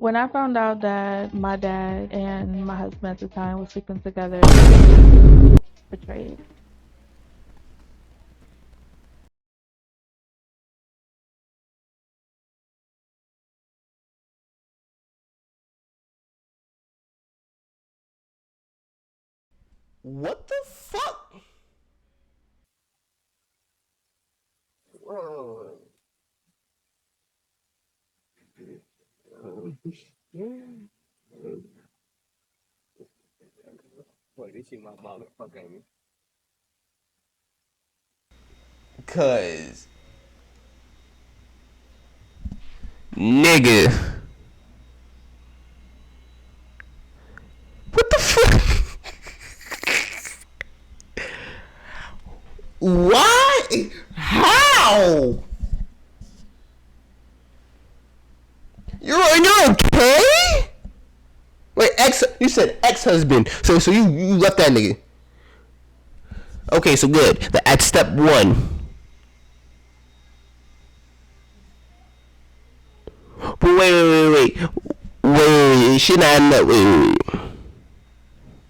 When I found out that my dad and my husband at the time were sleeping together, betrayed. What the fuck? Wait, this shit my motherfucking. Cause nigga, what the fuck? Why? How? You're okay? Wait, you said ex-husband. So you left that nigga. Okay, so good. At step one. But wait. She not in that. Wait.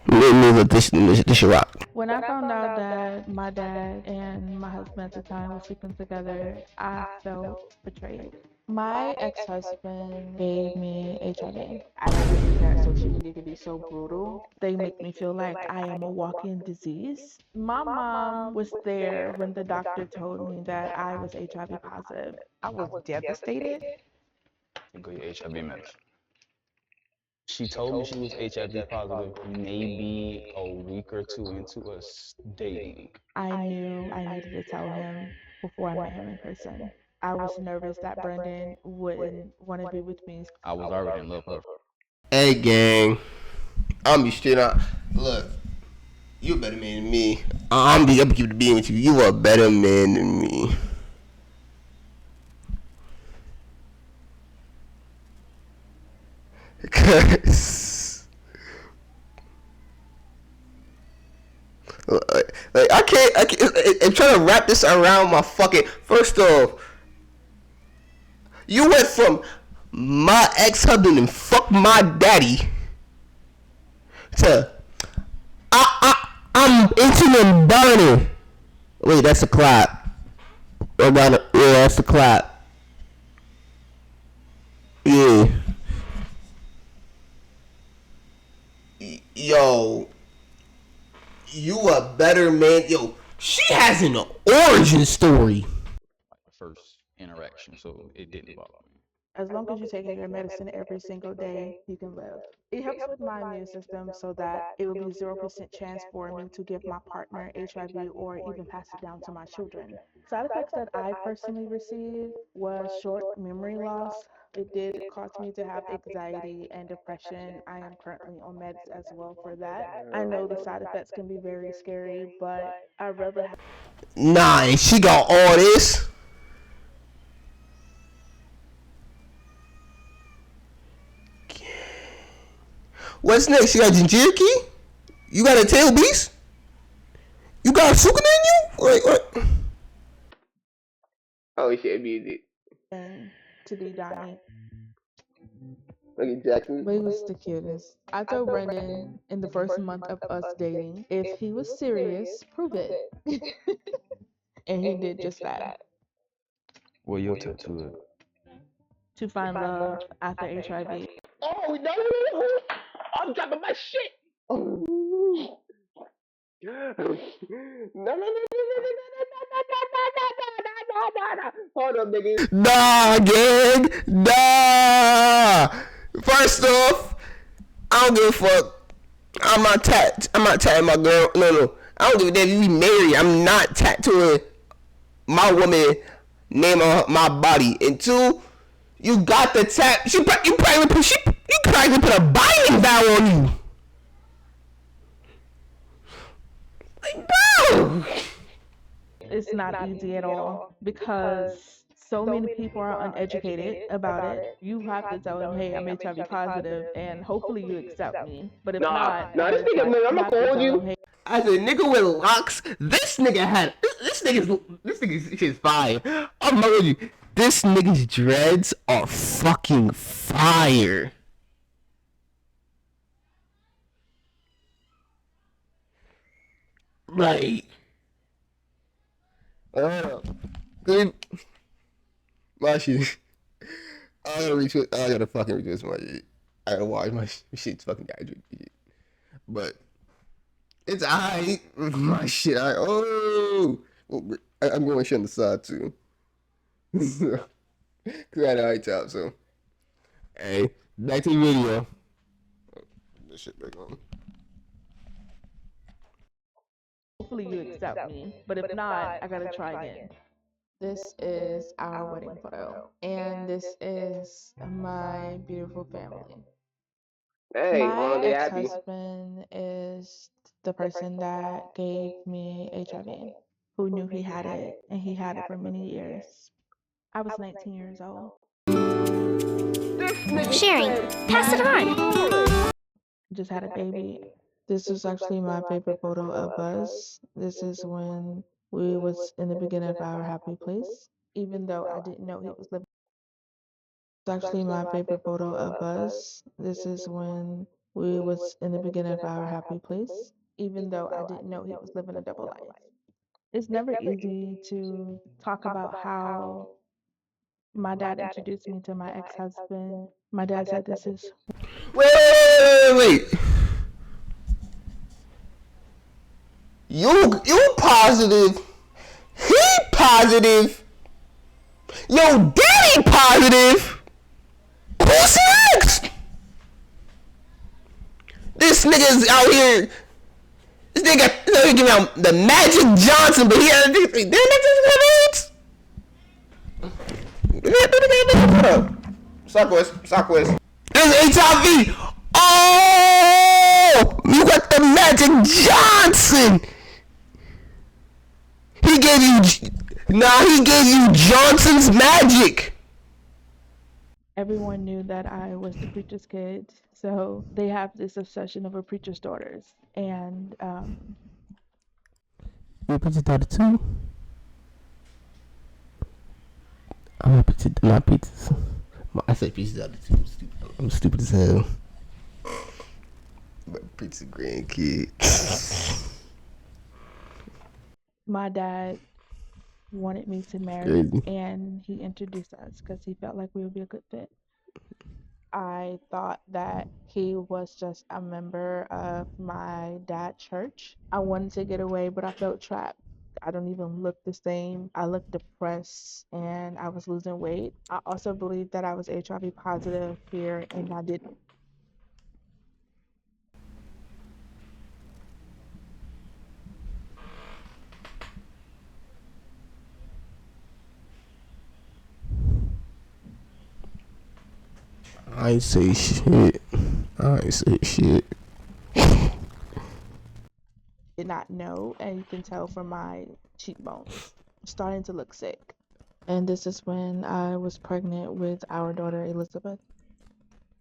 Let me let this shit rock. When I found out that my dad and my husband at the time were sleeping together, I felt betrayed. My ex-husband gave me HIV. I never knew that social media could be so brutal. They make me feel like I am a walking disease. My mom was there when the doctor told me that I was HIV positive. I was devastated. Go your HIV medicine. She told me she was HIV positive maybe a week or two into us dating. I knew I needed to tell him before I met him in person. I was nervous that Brendan wouldn't want to be with me. I was already in love with her. Hey gang, I'm be straight up. Look, you a better man than me. I'm be up to keep being with you. You a better man than me. Cause like I can't. I'm trying to wrap this around my fucking. First off, you went from my ex-husband and fuck my daddy to I'm into and burning. Wait, that's a clap. Yeah, that's a clap. Yeah. Yo, you a better man. Yo, she has an origin story. Like the first interaction, so it didn't bother me. As long as you're taking your medicine every single day, you can live. It helps with my immune system so that it will be 0% chance for me to give my partner HIV or even pass it down to my children. Side effects that I personally received was short memory loss. It did cause me to have anxiety and depression. I am currently on meds as well for that. I know the side effects can be very scary, but I'd rather have. Nah, and she got all this. What's next? You got Jinjiriki? You got a tail beast? You got a Sukuna in you? Wait, what? Oh shit, music. To be dying. Look at Jackson. But he was the cutest. I told Brendan in the first month of us dating, if he was serious, prove it. And he did just that. Well, your tattoo. To find love after HIV. Oh no! I'm dropping my shit. Oh. No, no, no, no, no, no, no. Hold up, nigga. Nah, gang. Nah. First off, I don't give a fuck. I'm not tattooing my girl. No. I don't give a damn if we married. I'm not tattooing my woman name on my body. And two, you got the tat. You probably put a binding vow on you. Like, bro. It's not easy at all because so many people are uneducated about it. You have to tell them, hey, I'm HIV positive, and hopefully you accept me. But if not, This nigga, man, I'm not gonna hold you. Hey, as a nigga with locks, this nigga's shit's fire. I'm not with you. This nigga's dreads are fucking fire. Like, good. My shit. I gotta fucking retwist my shit. I gotta watch my shit's fucking dehydrated. But it's alright. My shit. I'm going shit on the side too. Cause I had a high top. So, hey, back to the video. This shit back on. Hopefully you accept me, but if not, I gotta try again. This is our wedding photo, and this is my beautiful family. Hey, My they happy. ex-husband is the person that gave me HIV, who knew he had it, and he had it for many years. I was 19 years old. Sharing. Pass it on. Just had a baby. This is actually my favorite photo of us. This is when we was in the beginning of our happy place, even though I didn't know he was living. It's actually my favorite photo of us. This is when we was in the beginning of our happy place, even though I didn't know he was living a double life. It's never easy to talk about how my dad introduced me to my ex-husband. My dad said this is Wait. You positive. He positive. Yo, daddy positive. Who's next? This nigga's out here. This nigga giving out the Magic Johnson, but he had a damn niggas Southwest. It's HIV. Oh, you got the Magic Johnson. He gave you Johnson's magic. everyone knew that I was the preacher's kid, so they have this obsession over preacher's daughters. And You're a preacher's daughter too? I'm a preacher, not preacher's. I say preacher's daughter too. I'm stupid as hell. But preacher's grandkid. my dad wanted me to marry, Crazy. and he introduced us because he felt like we would be a good fit. I thought that he was just a member of my dad's church. I wanted to get away, but I felt trapped. I don't even look the same. I looked depressed and I was losing weight. I also believed that I was HIV positive here, and I didn't. I ain't say shit. Did not know, and you can tell from my cheekbones. I'm starting to look sick. And this is when I was pregnant with our daughter Elizabeth.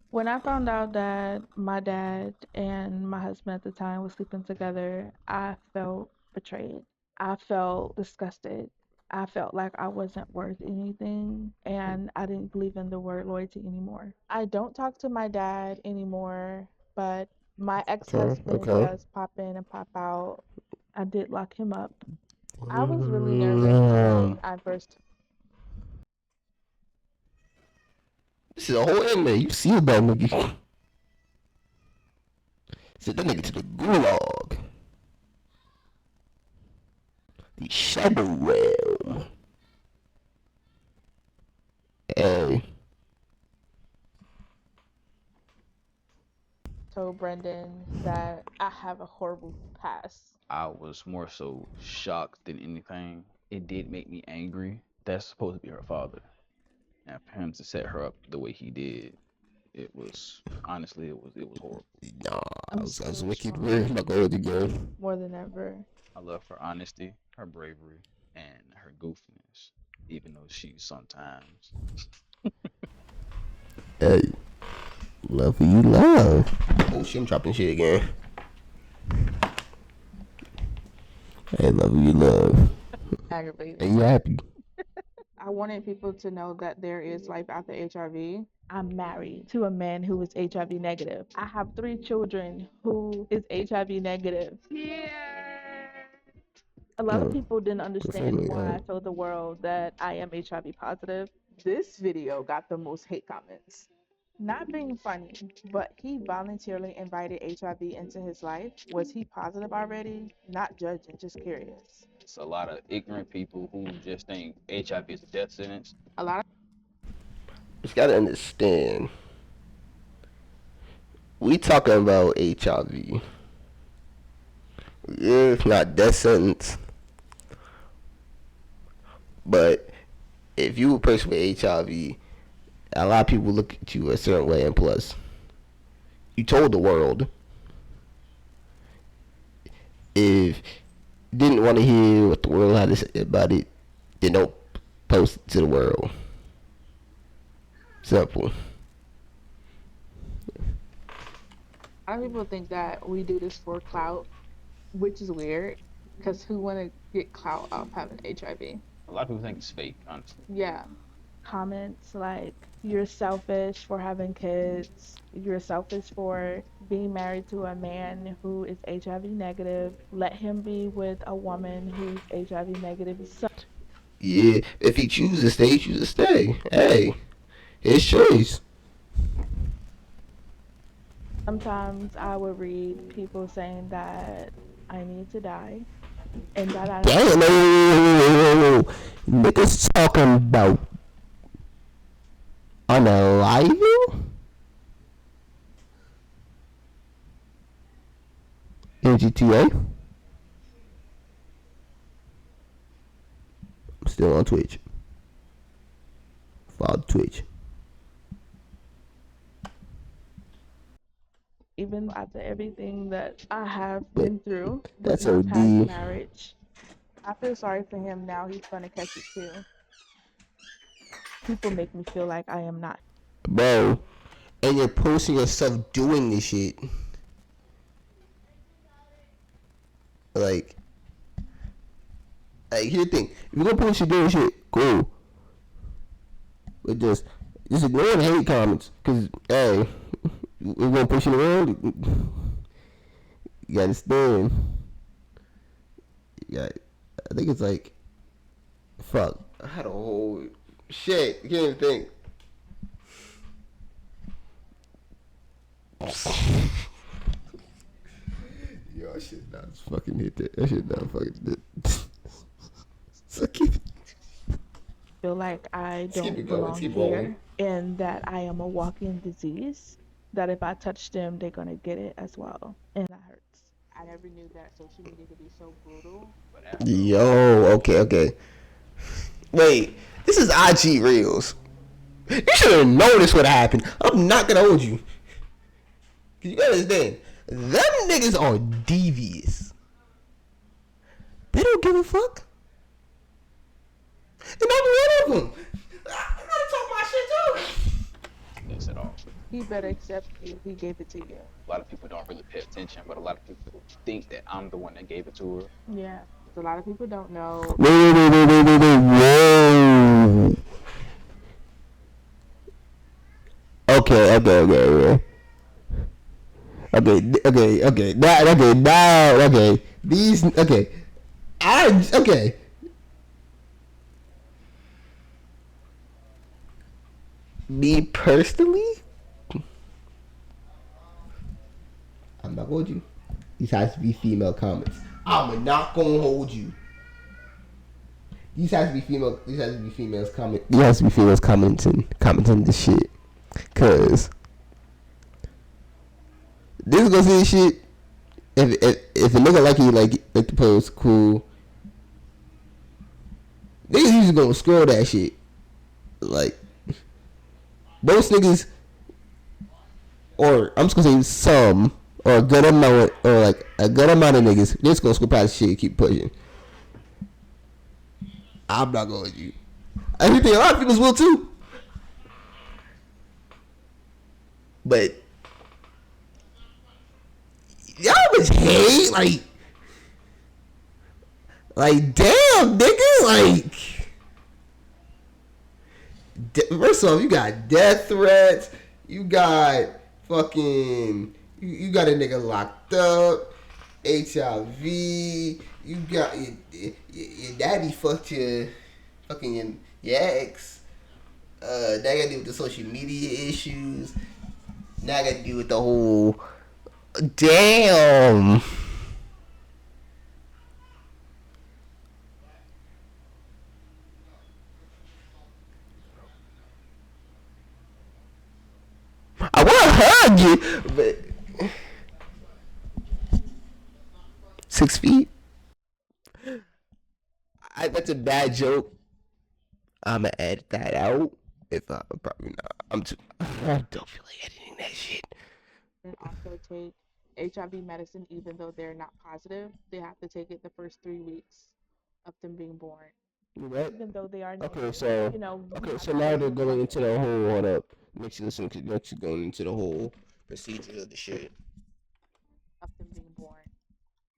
When I found out that my dad and my husband at the time was sleeping together, I felt betrayed. I felt disgusted. I felt like I wasn't worth anything, and I didn't believe in the word loyalty anymore. I don't talk to my dad anymore, but my ex-husband does pop in and pop out. I did lock him up. I was really nervous when I first. This is a whole inmate. You see that nigga. Send that nigga to the gulag. The shadow realm. Hey. Told Brendan that I have a horrible past. I was more so shocked than anything. It did make me angry. That's supposed to be her father. And for him to set her up the way he did, it was honestly it was horrible. Nah, I was so wicked sorry. weird. I'm not going to go. More than ever. I love her honesty, her bravery, and her goofiness, even though she sometimes. Hey. Love who you love. Oh shit, I'm dropping shit again. Hey, love who you love. Aggravated. And you happy. I wanted people to know that there is life after HIV. I'm married to a man who is HIV negative. I have 3 children who is HIV negative. A lot of people didn't Definitely, understand why I told the world that I am HIV positive. This video got the most hate comments. Not being funny, but he voluntarily invited HIV into his life. Was he positive already? Not judging, just curious. It's a lot of ignorant people who just think HIV is a death sentence. A lot just gotta understand. We talking about HIV. Yeah, it's not death sentence. But if you a person with HIV, a lot of people look at you a certain way, and plus, you told the world. If you didn't want to hear what the world had to say about it, then don't post it to the world. Simple. A lot of people think that we do this for clout, which is weird, because who want to get clout off having HIV? A lot of people think it's fake, honestly. Yeah. Comments like, you're selfish for having kids, you're selfish for being married to a man who is HIV negative, let him be with a woman who's HIV negative. Yeah, if he chooses to stay, he chooses to stay. Hey, his choice. Sometimes I would read people saying that I need to die and that I Damn, no. Niggas talking about unalive? In GTA? I'm still on Twitch. Follow Twitch. even after everything that I have been through That's with my past OD. marriage, I feel sorry for him now. He's gonna catch it too. People make me feel like I am not. Bro, and you're posting yourself doing this shit. Like here's the thing. If you're gonna post your doing shit, cool. But just ignore the hate comments. Cause, hey, we're gonna push it around. You gotta stand. I think it's like, fuck. I had a whole shit. I can't even think. Yo, I should not fucking hit that. I should not fucking hit that. So keep it. Feel like I Keep don't it going, belong keep here rolling. and that I am a walking disease. That if I touch them, they're gonna get it as well, and that hurts. I never knew that social media could be so brutal. Yo, okay. Wait, this is IG Reels. You should have known this would happen. I'm not gonna hold you. Cause you gotta understand, them niggas are devious. They don't give a fuck. And I'm one of them. I gotta talk my shit too. This at all. He better accept you. He gave it to you. A lot of people don't really pay attention, but a lot of people think that I'm the one that gave it to her. Yeah. A lot of people don't know. Wait. Whoa. Okay. Okay. Me personally, I'm not gonna hold you. These has to be female comments. I'm not gonna hold you. These has to be females comment. These has to be females commenting this shit. Cause this is gonna see this shit. If a nigga like you like the post, cool. Niggas usually gonna scroll that shit. Like most niggas, or I'm just gonna say some, or a good amount, or like a good amount of niggas, they're just gonna scroll past shit and keep pushing. I'm not gonna let you. I think a lot of people will too. But y'all was hate, like damn, nigga, like. First off, you got death threats. You got fucking. You got a nigga locked up. HIV. You got your daddy fucked your fucking your ex. Now I gotta deal with the social media issues. Now I gotta deal with the whole damn. I wanna hug you, but 6 feet. That's a bad joke. I'ma edit that out. If I probably not. I don't feel like editing that shit. And also take HIV medicine even though they're not positive. They have to take it the first 3 weeks of them being born. What? Even though they are Okay, negative. so You know, you okay, have so to now go they're through a going into process the whole hold up. Makes you listen because next you're going into the whole procedures of the shit. of them being born.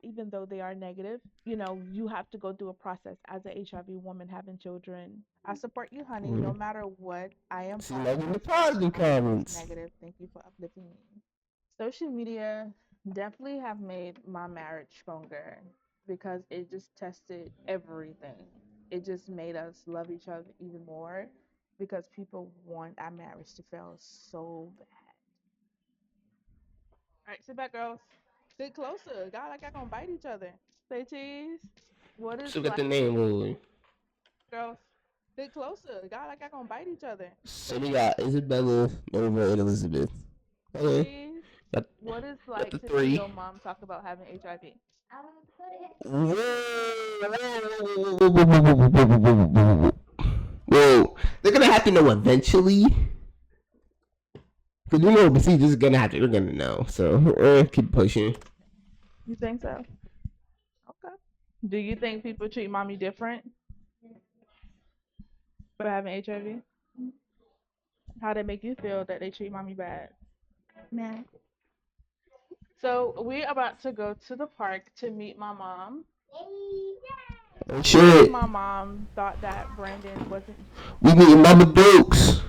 Even though they are negative, you know, you have to go through a process as a HIV woman having children. I support you, honey, no matter what. I am See, proud like of in the myself. positive I was comments. negative. Thank you for uplifting me. Social media definitely have made my marriage stronger because it just tested everything. It just made us love each other even more because people want our marriage to fail so bad. All right, sit back, girls. Sit closer. God, like y'all gonna bite each other. Say cheese. What is So got like, the name Lily. girls? Sit closer. God, like y'all gonna bite each other. So we got Isabella, Nova, and Elizabeth. Okay. Cheese. Got, What is got the like to see three. your mom talk about having HIV? Whoa, they're gonna have to know eventually. Cause you know, but see, this is gonna happen. We're gonna know. So keep pushing. You think so? Okay. Do you think people treat mommy different for having HIV? How they make you feel that they treat mommy bad? Man. So we're about to go to the park to meet my mom. Shit, My mom thought that Brandon wasn't. we meeting Mama Dukes.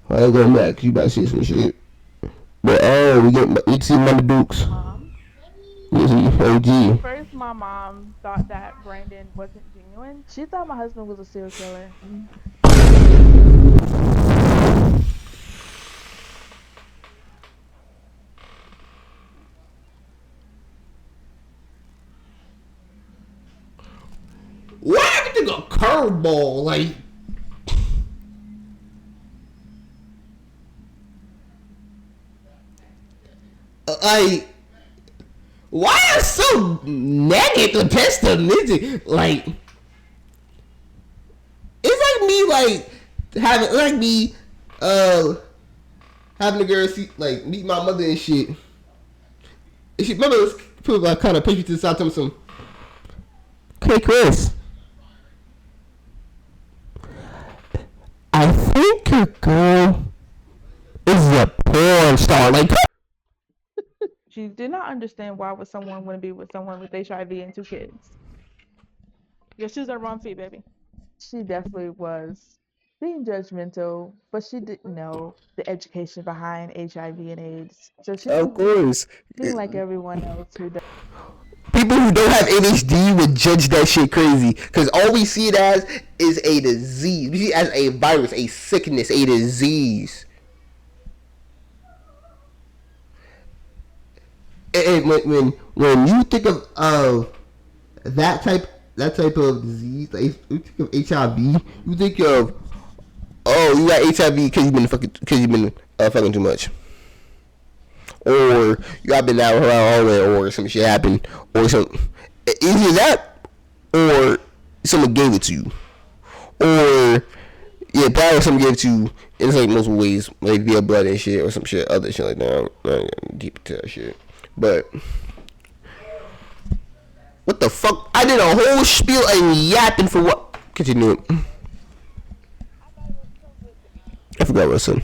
I ain't going back. You about to see some shit. But we see Mama Dukes. Mom. You see OG. First, my mom thought that Brandon wasn't genuine. She thought my husband was a serial killer. Why everything a curveball? Like, why are so negative, pessimistic? Like, it's like me, having a girl see, like, meet my mother and shit. And she, my mother put like kind of push me to the side, tell me some. Okay, Chris. I think your girl is a porn star. Like, She did not understand why would someone want to be with someone with HIV and 2 kids. Your shoes are wrong feet, baby. She definitely was being judgmental, but she didn't know the education behind HIV and AIDS. So she of was course, being like everyone else who does. people who don't have ADHD would judge that shit crazy because all we see it as is a disease. We see it as a virus, a sickness, a disease. And when you think of that type of disease, like you think of HIV, you think of, oh, you got HIV because you've been fucking too much, or you got been out around hallway, or some shit happened, or some either that, or someone gave it to you, or yeah, probably someone gave it to you. It's like multiple ways, like via blood and shit, or some shit, other shit like that. I ain't gonna deep into that shit. But what the fuck? I did a whole spiel and yapping for what? Continue. I forgot what I said.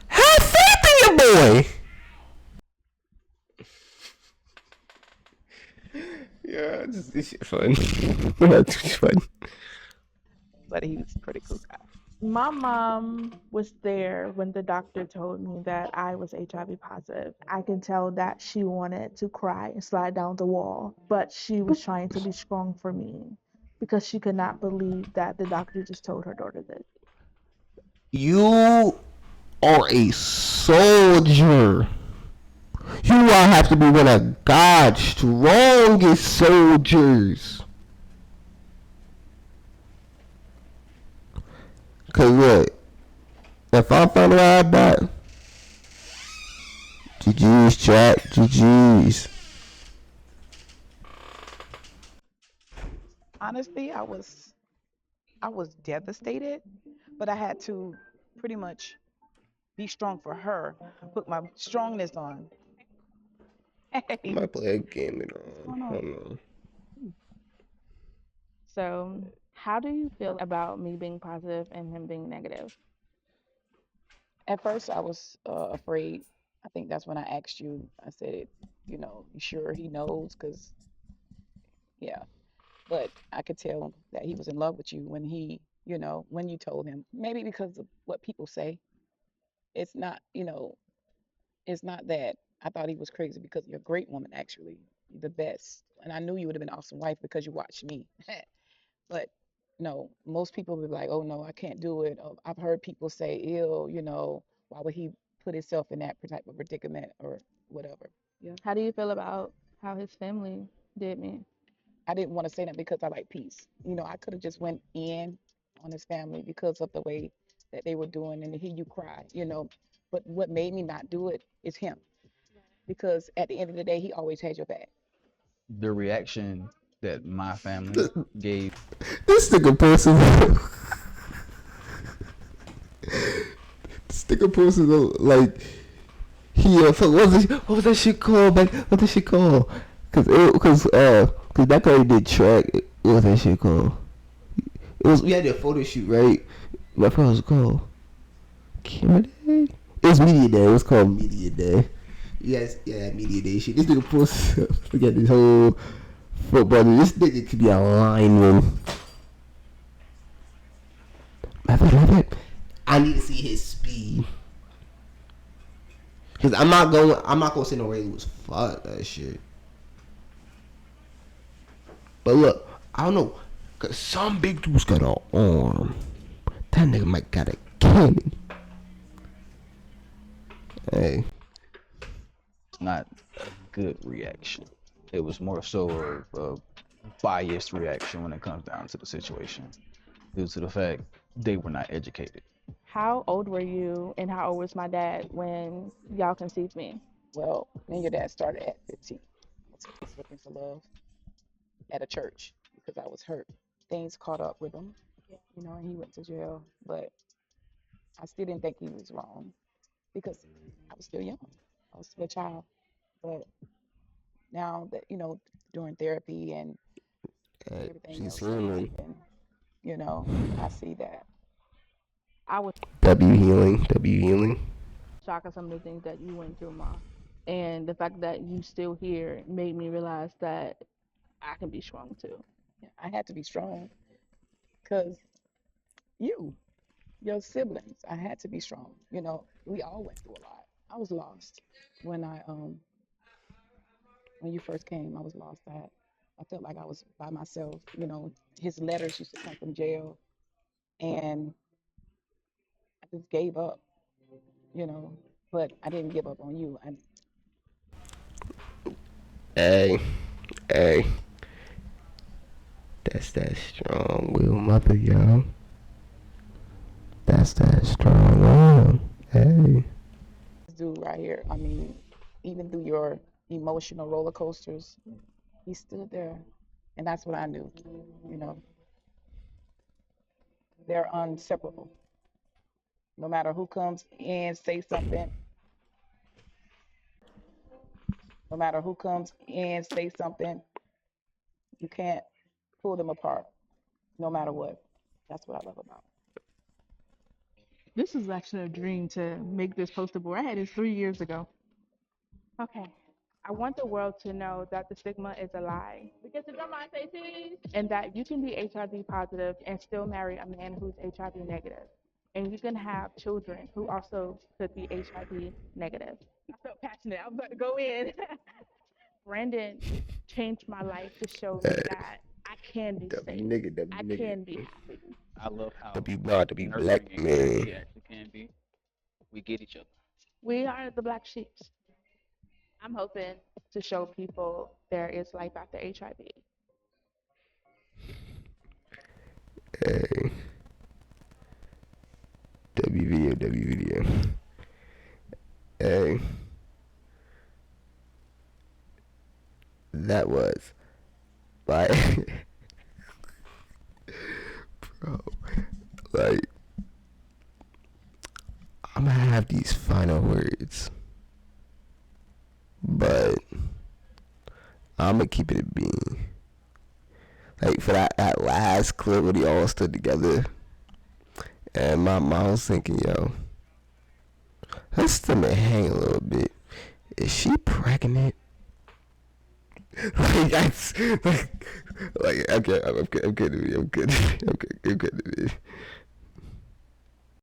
Have faith in your boy. Yeah, this shit fun. That's fun. But he was a pretty cool guy. My mom was there when the doctor told me that I was HIV positive. I can tell that she wanted to cry and slide down the wall, but she was trying to be strong for me because she could not believe that the doctor just told her daughter this. You are a soldier. You all have to be one of God's strongest soldiers. Cause look, if I found out about GG's chat, GG's. Honestly, I was devastated, but I had to pretty much be strong for her, put my strongness on. I Hey, might play a game and what's going I on? don't know. So, how do you feel about me being positive and him being negative? At first, I was afraid. I think that's when I asked you. I said, you sure he knows? Because, yeah. But I could tell that he was in love with you when when you told him. Maybe because of what people say. It's not, it's not that I thought he was crazy because you're a great woman, actually. You're the best. And I knew you would have been an awesome wife because you watched me. But no, most people would be like, oh no, I can't do it. I've heard people say, ill, why would he put himself in that type of predicament or whatever? Yeah. How do you feel about how his family did me? I didn't want to say that because I like peace. I could have just went in on his family because of the way that they were doing and to hear you cry. But what made me not do it is him. Because at the end of the day, he always had your back. The reaction that my family gave, This nigga posted. This nigga posted like he fuck, what was that shit called? Back, what that shit called? Cause that guy did track. What was that shit called? We had a photo shoot, right? My friend was called Camera Day. It was Media Day. It was called Media Day. Yes, yeah, Media Day shit. This nigga posted. Look at this whole football. This nigga could be a lineman. I need to see his speed. Cause I'm not gonna say no Ray Lewis. Fuck that shit. But look, I don't know. Cause some big dudes got an arm. That nigga might got a cannon. Hey. not a good reaction. It was more so of a biased reaction when it comes down to the situation, due to the fact they were not educated. How old were you and how old was my dad when y'all conceived me? Well, me and your dad started at 15. I was looking for love at a church because I was hurt. Things caught up with him, and he went to jail. But I still didn't think he was wrong because I was still young. I was still a child. But now that, during therapy and everything She's else that healing. happened, I see that. I was W healing. W healing. shocked at some of the things that you went through, Ma. And the fact that you still here made me realize that I can be strong too. Yeah, I had to be strong because you, your siblings, I had to be strong. We all went through a lot. I was lost when when you first came. I was lost. I felt like I was by myself. His letters used to come from jail, and I just gave up. You know, but I didn't give up on you. And Hey. Hey. That's that strong will mother, y'all. That's that strong will. Hey. this dude right here, I mean, even through your emotional roller coasters, he stood there, and that's what I knew. You know, they're inseparable. No matter who comes in, say something. No matter who comes in, say something. You can't pull them apart, no matter what. That's what I love about This was actually a dream to make this poster board. I had this 3 years ago. Okay. I want the world to know that the stigma is a lie. Because the drama say cheese. And that you can be HIV positive and still marry a man who's HIV negative. and you can have children who also could be HIV negative. I felt passionate. I was about to go in. Brandon changed my life to show me that I can be W safe. nigga, W I nigga. can be happy. I love how W broad, W nurturing black and caring man. he actually can be. We get each other. We are the black sheeps. I'm hoping to show people there is life after HIV. Hey. W video, W video. Hey. That was like bro, like I'm gonna have these final words, but I'm gonna keep it a bean. Like for that last clip where they all stood together, and my mom was thinking, yo, her stomach hang a little bit. Is she pregnant? Like that's like okay, I'm good to me. I'm good to me.